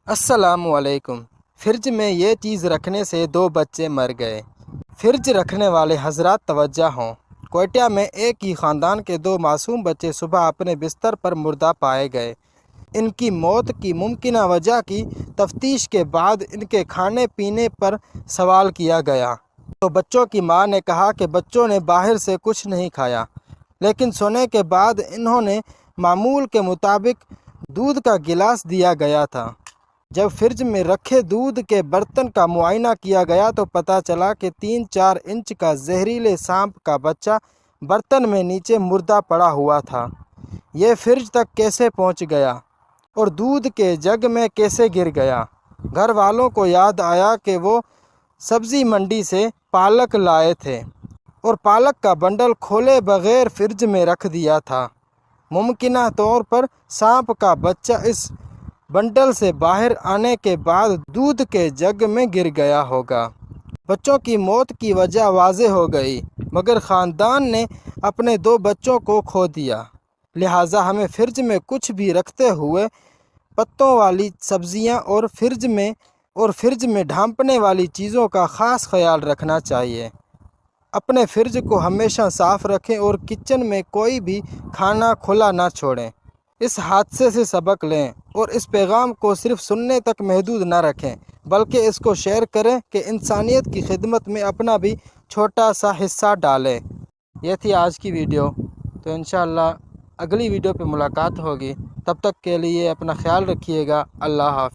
السلام علیکم۔ فرج میں یہ چیز رکھنے سے 2 بچے مر گئے۔ فرج رکھنے والے حضرات توجہ ہوں۔ کوئٹہ میں ایک ہی خاندان کے 2 معصوم بچے صبح اپنے بستر پر مردہ پائے گئے۔ ان کی موت کی ممکنہ وجہ کی تفتیش کے بعد ان کے کھانے پینے پر سوال کیا گیا تو بچوں کی ماں نے کہا کہ بچوں نے باہر سے کچھ نہیں کھایا، لیکن سونے کے بعد انہوں نے معمول کے مطابق دودھ کا گلاس دیا گیا تھا۔ جب فرج میں رکھے دودھ کے برتن کا معائنہ کیا گیا تو پتہ چلا کہ 3-4 انچ کا زہریلے سانپ کا بچہ برتن میں نیچے مردہ پڑا ہوا تھا۔ یہ فرج تک کیسے پہنچ گیا اور دودھ کے جگ میں کیسے گر گیا؟ گھر والوں کو یاد آیا کہ وہ سبزی منڈی سے پالک لائے تھے اور پالک کا بنڈل کھولے بغیر فرج میں رکھ دیا تھا۔ ممکنہ طور پر سانپ کا بچہ اس بنڈل سے باہر آنے کے بعد دودھ کے جگ میں گر گیا ہوگا۔ بچوں کی موت کی وجہ واضح ہو گئی، مگر خاندان نے اپنے 2 بچوں کو کھو دیا۔ لہٰذا ہمیں فرج میں کچھ بھی رکھتے ہوئے پتوں والی سبزیاں اور فرج میں ڈھانپنے والی چیزوں کا خاص خیال رکھنا چاہیے۔ اپنے فرج کو ہمیشہ صاف رکھیں اور کچن میں کوئی بھی کھانا کھلا نہ چھوڑیں۔ اس حادثے سے سبق لیں اور اس پیغام کو صرف سننے تک محدود نہ رکھیں، بلکہ اس کو شیئر کریں کہ انسانیت کی خدمت میں اپنا بھی چھوٹا سا حصہ ڈالیں۔ یہ تھی آج کی ویڈیو، تو انشاءاللہ اگلی ویڈیو پہ ملاقات ہوگی۔ تب تک کے لیے اپنا خیال رکھیے گا۔ اللہ حافظ۔